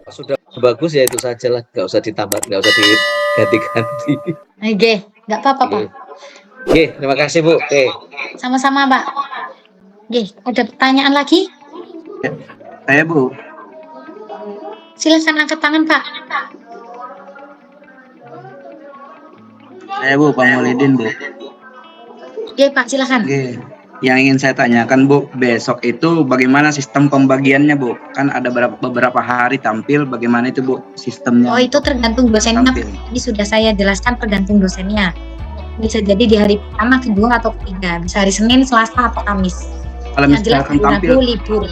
Sudah bagus ya, itu saja lah, nggak usah ditambah, nggak usah diganti-ganti. Oke, nggak apa-apa Pak. Oke, terima kasih Bu. Oke. Sama-sama Pak. Oke, ada pertanyaan lagi? Saya Bu. Silakan angkat tangan Pak. Saya Bu, Pak Maulidin Bu. Oke Pak, silakan. Oke. Yang ingin saya tanyakan Bu, besok itu bagaimana sistem pembagiannya Bu? Kan ada beberapa hari tampil, bagaimana itu Bu sistemnya? Oh, itu tergantung dosennya. Tampil. Ini sudah saya jelaskan, tergantung dosennya. Bisa jadi di hari pertama, kedua, atau ketiga. Bisa hari Senin, Selasa, atau Kamis. Kalau Yang jelas misalkan hari tampil, Rabu libur.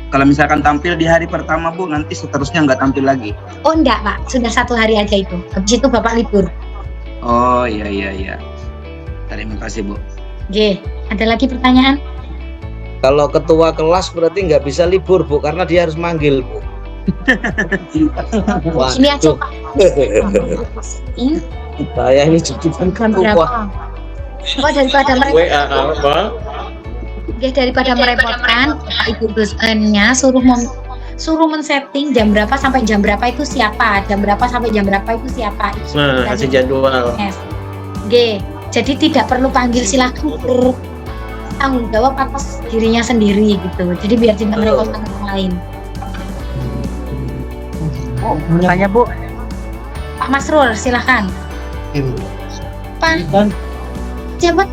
kalau misalkan tampil di hari pertama Bu, nanti seterusnya nggak tampil lagi? Oh enggak Pak, sudah 1 hari aja itu. Habis itu Bapak libur. Oh iya. Terima kasih Bu. Oke, ada lagi pertanyaan? Kalau ketua kelas berarti nggak bisa libur Bu, karena dia harus manggil Bu. Ini aja Pak. Ini Saya ini jujuran kan berapa? Oh, daripada apa? Ya, daripada merepotkan, Bapak Ibu dosennya suruh men-setting jam berapa sampai jam berapa itu siapa, jam berapa sampai jam berapa itu siapa. Nah, kasih jadwal. Oke, jadi tidak perlu panggil, silakan bertanggung jawab atas dirinya sendiri gitu. Jadi biar tidak merepotkan orang lain. Tanya Bu. Pak Masrur, silakan. Pak, jabat.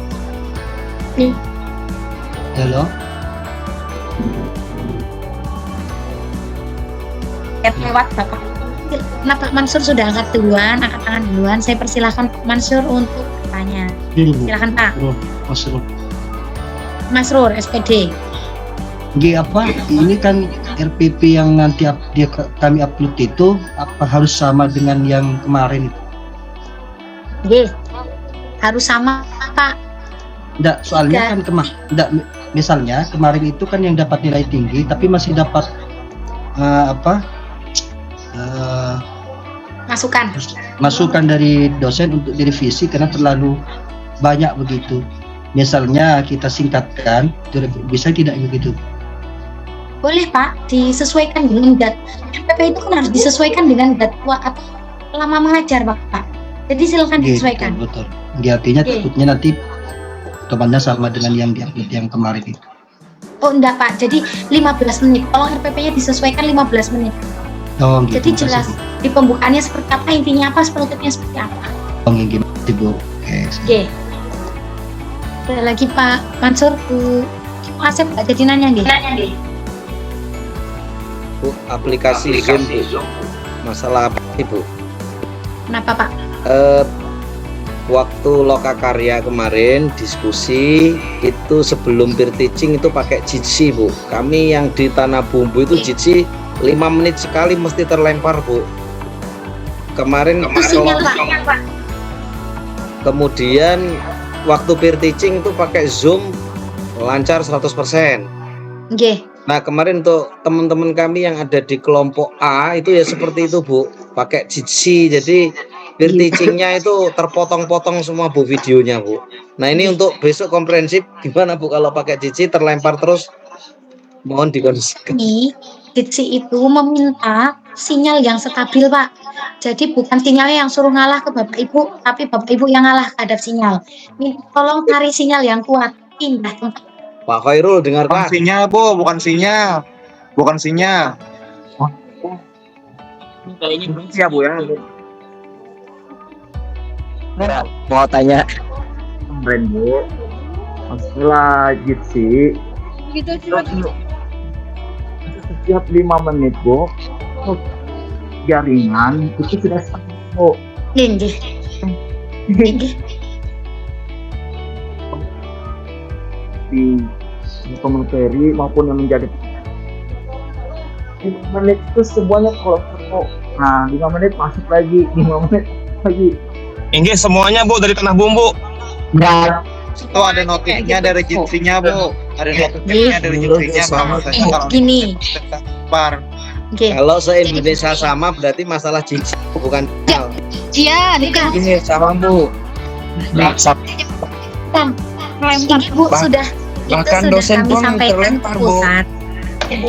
Nih. Halo. Lewat Bapak. Nah, Pak Mansur sudah angkat tangan duluan. Saya persilahkan Pak Mansur untuk bertanya. Silakan Pak. Masrur, SPD. Apa? Ini kan RPP yang nanti kami upload itu apa harus sama dengan yang kemarin itu? Harus sama Pak. Enggak, soalnya kan misalnya kemarin itu kan yang dapat nilai tinggi tapi masih dapat masukan dari dosen untuk direvisi karena terlalu banyak begitu. Misalnya kita singkatkan, bisa tidak begitu? Boleh Pak, disesuaikan dengan RPP itu kan harus disesuaikan dengan jadwal atau lama mengajar Pak. Jadi silakan disesuaikan. Betul. Artinya takutnya nanti temannya sama dengan yang diupload yang kemarin itu. Oh enggak Pak, jadi 15 menit. Tolong RPP-nya disesuaikan 15 menit. Oh, gitu. Jadi jelas di pembukaannya seperti apa, intinya apa, penutupnya seperti apa. Oh, gitu Bu. Oke. Ada lagi Pak Mansur, Bu Asep nggak jadi nanya nih. Bu, aplikasi Zoom Bu. Masalah apa sih Bu? Kenapa Pak? Waktu lokakarya kemarin diskusi itu sebelum peer teaching itu pakai Jitsi Bu. Kami yang di Tanah Bumbu itu Jitsi 5 menit sekali mesti terlempar Bu. Kemarin Pak. Kemudian waktu peer teaching itu pakai Zoom lancar 100%. Nah kemarin untuk teman-teman kami yang ada di kelompok A itu ya seperti itu Bu, pakai Jitsi, jadi peer teachingnya itu terpotong-potong semua Bu videonya Bu. Nah ini untuk besok komprehensif gimana Bu kalau pakai Jitsi terlempar terus, mohon dikondisikan. Jitsi itu meminta sinyal yang stabil Pak, jadi bukan sinyalnya yang suruh ngalah ke Bapak Ibu, tapi Bapak Ibu yang ngalah terhadap sinyal. Tolong cari sinyal yang kuat, pindah tempat. Pak Khairul dengar Pak. Sinyal Bu, bukan sinyal. Kayaknya Ya Bu ya. Mau tanya Kemarin Bu, masalah Jitsi setiap 5 menit Bu, jaringan itu sudah sama Bu. Linggih. Di pemateri maupun yang menjadi 5 menit itu semuanya kalau ketemu. Nah 5 menit masuk lagi, 5 menit lagi. Enggak semuanya Bu dari Tanah Bumbu. Itu ada notifnya dari Jitsinya Bu, ada notifnya dari Jitsinya sama saya kalau Gini. Kalau se-Indonesia sama berarti masalah Jitsi bukan sinyal. Iya, Ini sama Bu. Bu sudah bahkan itu dosen sudah kami pun sampaikan ke terlempar, Bu. pusat.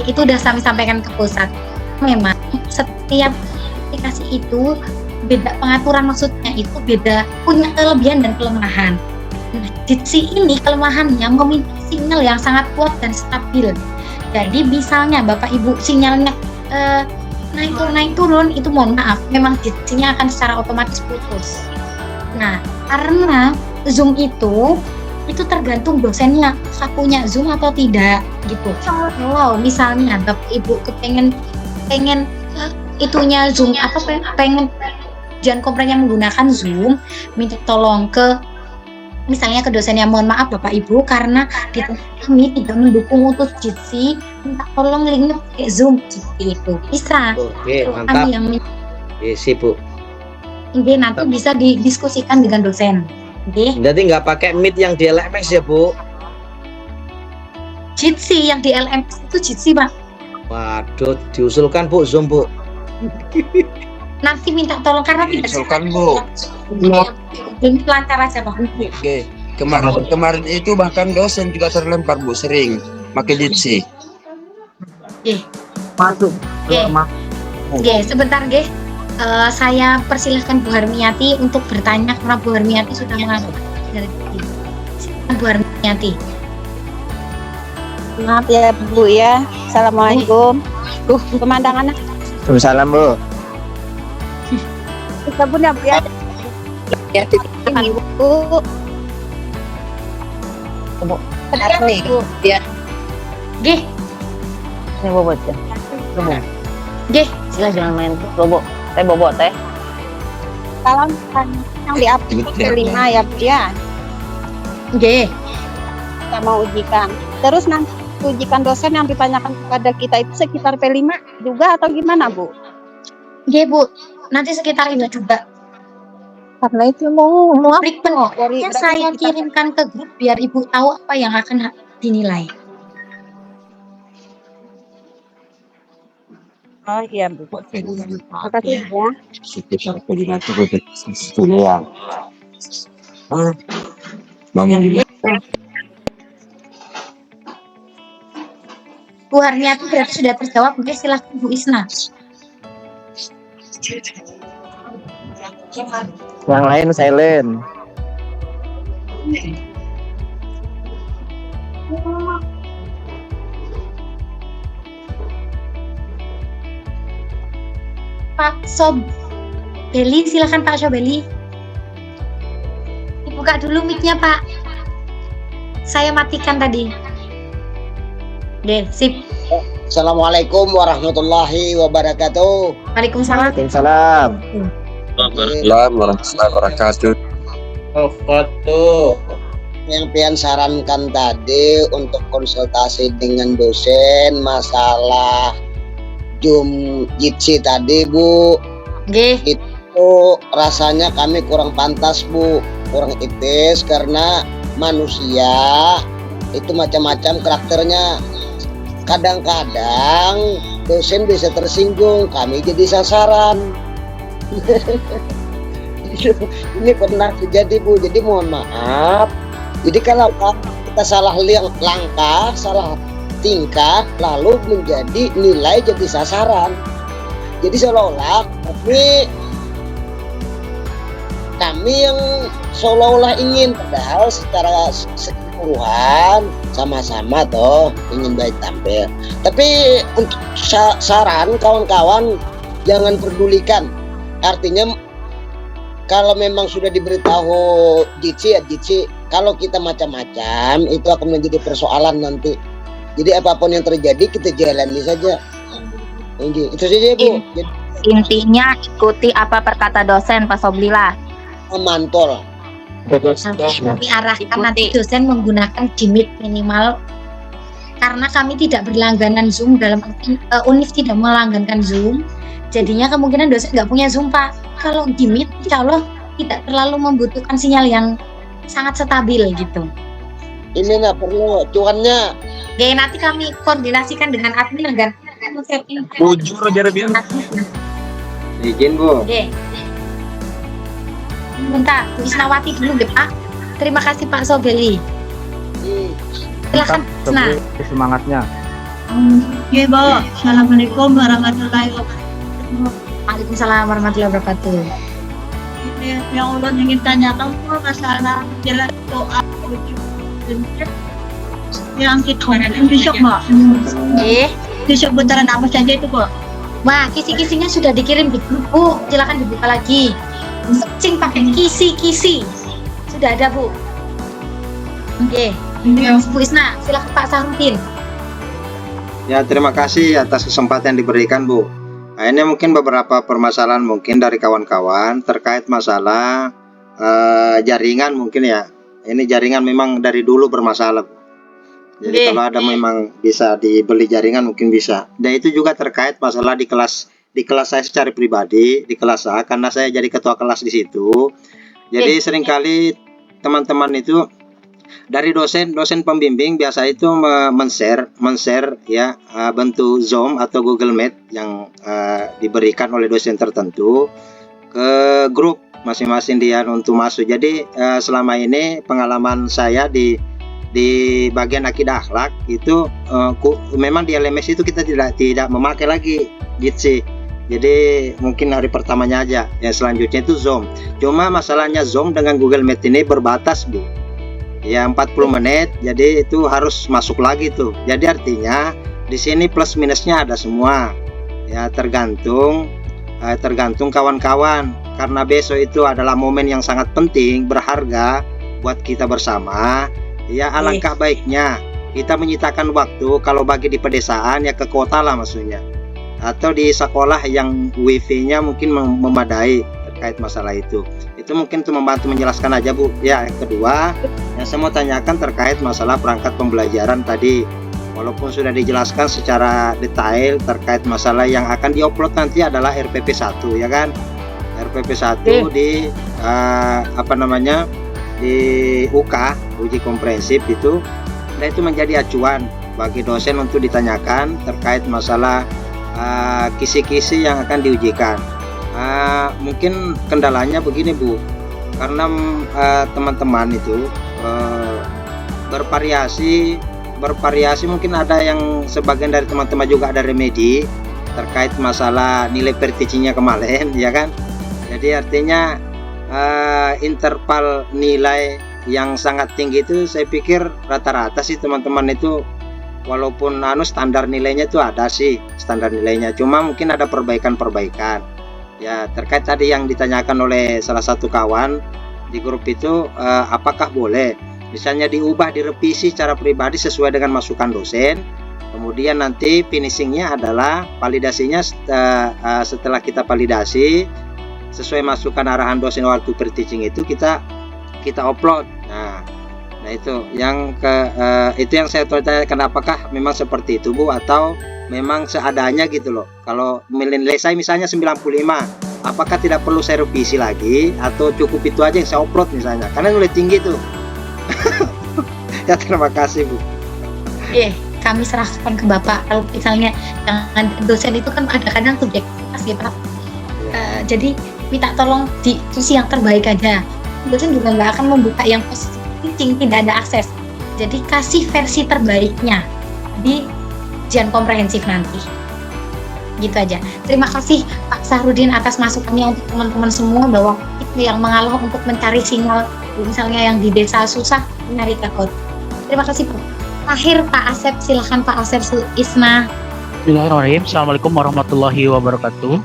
Itu sudah kami sampaikan ke pusat. Memang setiap aplikasi itu beda pengaturan, maksudnya itu beda, punya kelebihan dan kelemahan. Nah, Jitsi ini kelemahannya meminta sinyal yang sangat kuat dan stabil. Jadi misalnya Bapak Ibu sinyalnya naik turun, itu mohon maaf, memang Jitsinya akan secara otomatis putus. Nah, karena Zoom itu tergantung dosennya punya Zoom atau tidak gitu. Kalau misalnya Bapak Ibu pengen itunya Zoom pengen ujian komprehensnya menggunakan Zoom, minta tolong ke misalnya ke dosennya, mohon maaf Bapak Ibu karena di tempat kami tidak mendukung untuk Jitsi, minta tolong linknya pakai Zoom seperti itu. Bisa. Oke, Kami mantap. yang Isi Bu. nanti bisa didiskusikan dengan dosen. Oke. Berarti nggak pakai Meet yang di LMS ya Bu? Jitsi yang di LMS itu Jitsi Pak. Waduh, diusulkan Bu Zoom Bu. Nanti minta tolong karena tidak Usulkan Bu. belum lancar aja Pak. Oke. Kemarin itu bahkan dosen juga terlempar Bu, sering pakai Jitsi. Masuk. Oke. Oke, sebentar Ge. Saya persilahkan Bu Harmiati untuk bertanya karena Bu Harmiati sudah mengangkat dari tadi. Silakan Bu Harmiati. Maaf ya Bu ya. Assalamualaikum. Pemandangannya Waalaikumsalam Bu. kita pun ya Bu ya. Ya, Bu. Kenapa nih Bu? Ya. Ge, Ini bobot ya. Ge. Sila jangan main bobot. Bobot teh. Kalau yang di aplikasi 5 ya Bu ya. Ge. Kita mau ujikan. Terus nanti ujikan dosen yang ditanyakan kepada kita itu sekitar P5 juga atau gimana Bu? Ge Bu, nanti sekitar itu juga. Karena itu mau Break penuh. Saya kirimkan ke grup biar Ibu tahu apa yang akan dinilai. Oh iya Bu. Makasih ya. Bu Harmiati berarti sudah terjawab. Oke, silahkan Bu Isna. Yang lain silent. Pak Sobeli, silakan Pak Sobeli. Dibuka dulu mic-nya Pak. Saya matikan tadi. Oke, sip. Assalamualaikum warahmatullahi wabarakatuh. Waalaikumsalam. Waalaikumsalam. Waalaikumsalam warahmatullahi wabarakatuh. Yang pian sarankan tadi untuk konsultasi dengan dosen masalah Zoom Jitsi tadi Bu, Oke. itu rasanya kami kurang pantas Bu, kurang etis karena manusia itu macam-macam karakternya. Kadang-kadang dosen bisa tersinggung, kami jadi sasaran. Ini pernah terjadi Bu, jadi mohon maaf. Jadi kalau kita salah langkah, salah tingkah, lalu menjadi nilai jadi sasaran. Jadi seolah-olah kami yang seolah-olah ingin, padahal secara keseluruhan sama-sama toh ingin baik tampil. Tapi untuk saran kawan-kawan jangan pedulikan. Artinya kalau memang sudah diberitahu Jitsi ya Jitsi. Kalau kita macam-macam itu akan menjadi persoalan nanti. Jadi apapun yang terjadi kita jalani saja. Itu saja Bu. Intinya ikuti apa perkata dosen Pak Soblila. Mantol. Kami arahkan nanti dosen menggunakan Gmeet minimal karena kami tidak berlangganan Zoom, dalam Univ tidak melanggankan Zoom, jadinya kemungkinan dosen nggak punya Zoom Pak. Kalau Gmeet insya Allah tidak terlalu membutuhkan sinyal yang sangat stabil gitu. Ini nggak perlu cuannya. Oke, nanti kami koordinasikan dengan admin agar setting. Bujur aja biar. Izin Bu. Oke. Minta Bu Isnawati dulu deh Pak. Terima kasih Pak Sobeli. Silakan Isna. Semangatnya. Oke Bu, Assalamualaikum warahmatullahi wabarakatuh. Waalaikumsalam warahmatullahi wabarakatuh. Yang ulun ingin tanyakan Bu, masalah jelas doa yang kita besok Mbak. Besok putaran apa saja itu Bu? Wah, kisi-kisinya sudah dikirim di grup Bu, silakan dibuka lagi. Searching pakai kisi-kisi. Sudah ada Bu. Oke, Bu Isna, silakan Pak Sahrudin. Ya, terima kasih atas kesempatan yang diberikan Bu. Nah, ini mungkin beberapa permasalahan mungkin dari kawan-kawan terkait masalah jaringan mungkin ya. Ini jaringan memang dari dulu bermasalah. Jadi kalau ada memang bisa dibeli jaringan mungkin bisa. Dan itu juga terkait masalah di kelas saya secara pribadi, di kelas A, karena saya jadi ketua kelas di situ. Jadi seringkali teman-teman itu dari dosen pembimbing biasa itu men-share ya bentuk Zoom atau Google Meet yang diberikan oleh dosen tertentu ke grup masing-masing dia untuk masuk. Jadi selama ini pengalaman saya di bagian akidah akhlak itu memang di LMS itu kita tidak memakai lagi Jitsi. Jadi mungkin hari pertamanya aja, yang selanjutnya itu Zoom. Cuma masalahnya Zoom dengan Google Meet ini berbatas Bu. Ya 40 menit, jadi itu harus masuk lagi tuh. Jadi artinya di sini plus minusnya ada semua. Ya tergantung kawan-kawan. Karena besok itu adalah momen yang sangat penting, berharga buat kita bersama. Ya alangkah baiknya kita menyitakan waktu, kalau bagi di pedesaan ya ke kota lah maksudnya. Atau di sekolah yang wifi-nya mungkin memadai terkait masalah itu. Itu mungkin untuk membantu menjelaskan aja Bu. Ya, yang kedua yang saya mau tanyakan terkait masalah perangkat pembelajaran tadi. Walaupun sudah dijelaskan secara detail terkait masalah yang akan diupload nanti adalah RPP 1 ya kan. RPP 1 di di UK, uji komprehensif itu. Dan itu menjadi acuan bagi dosen untuk ditanyakan terkait masalah kisi-kisi yang akan diujikan. Mungkin kendalanya begini Bu, karena teman-teman itu bervariasi, mungkin ada yang sebagian dari teman-teman juga ada remedi terkait masalah nilai per-teachingnya kemarin ya kan. Jadi artinya interval nilai yang sangat tinggi itu saya pikir rata-rata sih teman-teman itu walaupun standar nilainya itu ada sih standar nilainya, cuma mungkin ada perbaikan-perbaikan. Ya terkait tadi yang ditanyakan oleh salah satu kawan di grup itu, apakah boleh misalnya diubah, direvisi secara pribadi sesuai dengan masukan dosen, kemudian nanti finishingnya adalah validasinya setelah kita validasi sesuai masukan arahan dosen waktu per-teaching itu kita upload. Nah itu yang itu yang saya tanyakan, apakah memang seperti itu Bu atau memang seadanya gitu loh. Kalau nilai saya misalnya 95, apakah tidak perlu saya revisi lagi atau cukup itu aja yang saya upload misalnya, karena nilai tinggi tuh. Ya terima kasih Bu. Kami serahkan ke Bapak. Kalau misalnya dengan dosen itu kan ada kadang subjektivitas ya Pak. Jadi minta tolong diisi yang terbaik aja. Dosen juga nggak akan membuka yang positif, tidak ada akses. Jadi kasih versi terbaiknya di ujian komprehensif nanti. Gitu aja. Terima kasih Pak Sahrudin atas masukannya untuk teman-teman semua, bahwa itu yang mengalah untuk mencari sinyal misalnya yang di desa susah mencari takut. Terima kasih Pak. Akhir Pak Asep, silahkan Pak Asep Isna. Bismillahirrahmanirrahim. Assalamualaikum warahmatullahi wabarakatuh.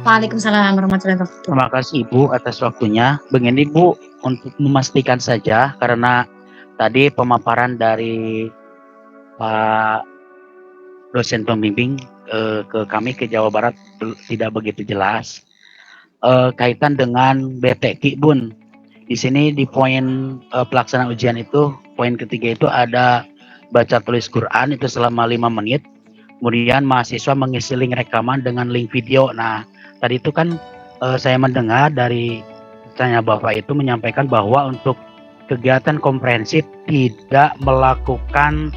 Waalaikumsalam warahmatullahi wabarakatuh. Terima kasih Ibu atas waktunya. Begini Bu, untuk memastikan saja karena tadi pemaparan dari Pak dosen pembimbing ke kami ke Jawa Barat tidak begitu jelas kaitan dengan BTQ Bun. Di sini di poin pelaksanaan ujian itu, poin ketiga itu ada baca tulis Quran itu selama 5 menit. Kemudian mahasiswa mengisi link rekaman dengan link video. Nah, tadi itu kan saya mendengar dari tanya Bapak itu menyampaikan bahwa untuk kegiatan komprehensif tidak melakukan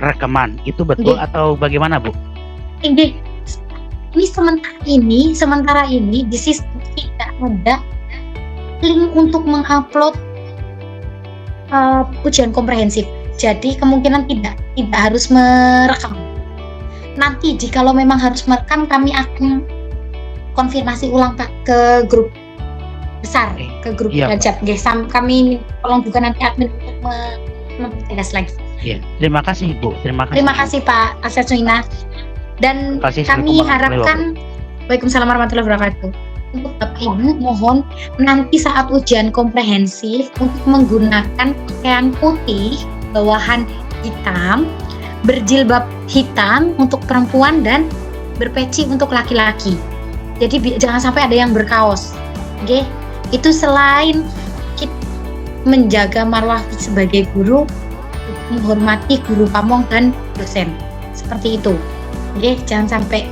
rekaman. Itu betul atau bagaimana Bu? Ini sementara ini di sistem tidak ada link untuk mengupload ujian komprehensif. Jadi kemungkinan tidak harus merekam. nanti jikalau memang harus merekam kami akan konfirmasi ulang Pak ke grup besar, ke grup derajat. Kami tolong juga nanti admin untuk mempertegas lagi. Iya, terima kasih Bu. Terima kasih Pak Asyaswina. Dan kami harapkan, Waalaikumsalam warahmatullahi wabarakatuh. Untuk Bapak Ibu mohon nanti saat ujian komprehensif untuk menggunakan pakaian putih, bawahan hitam, berjilbab hitam untuk perempuan dan berpeci untuk laki-laki. Jadi jangan sampai ada yang berkaos. Oke, itu selain kita menjaga marwah sebagai guru, menghormati guru pamong dan dosen. Seperti itu. Oke, jangan sampai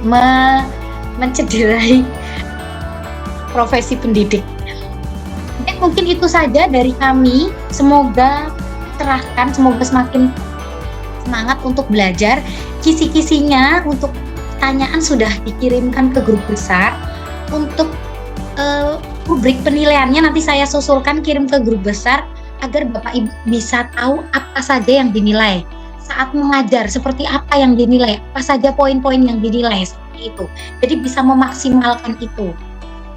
mencederai profesi pendidik. Mungkin itu saja dari kami. Semoga cerahkan, semoga semakin semangat untuk belajar. Kisi-kisinya untuk pertanyaan sudah dikirimkan ke grup besar. Untuk rubrik penilaiannya nanti saya susulkan kirim ke grup besar agar Bapak Ibu bisa tahu apa saja yang dinilai saat mengajar, seperti apa yang dinilai, apa saja poin-poin yang dinilai, seperti itu. Jadi bisa memaksimalkan itu.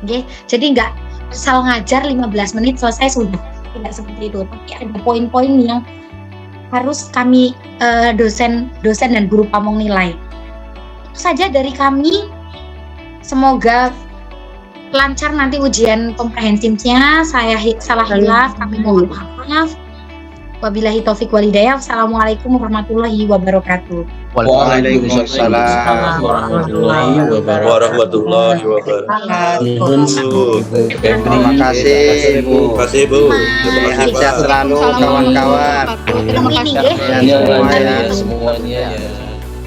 Oke, jadi nggak asal ngajar 15 menit selesai sudah, tidak seperti itu. Tapi ada poin-poin yang harus kami dosen dan guru pamong nilai. Itu saja dari kami. Semoga lancar nanti ujian komprehensifnya. Saya salah hilaf, kami mohon maaf. Wabillahi taufik walhidayah. Wassalamualaikum warahmatullahi wabarakatuh. Waalaikumsalam warahmatullahi wabarakatuh. Terima kasih Bu. Sehat selalu kawan-kawan. Terima kasih semuanya.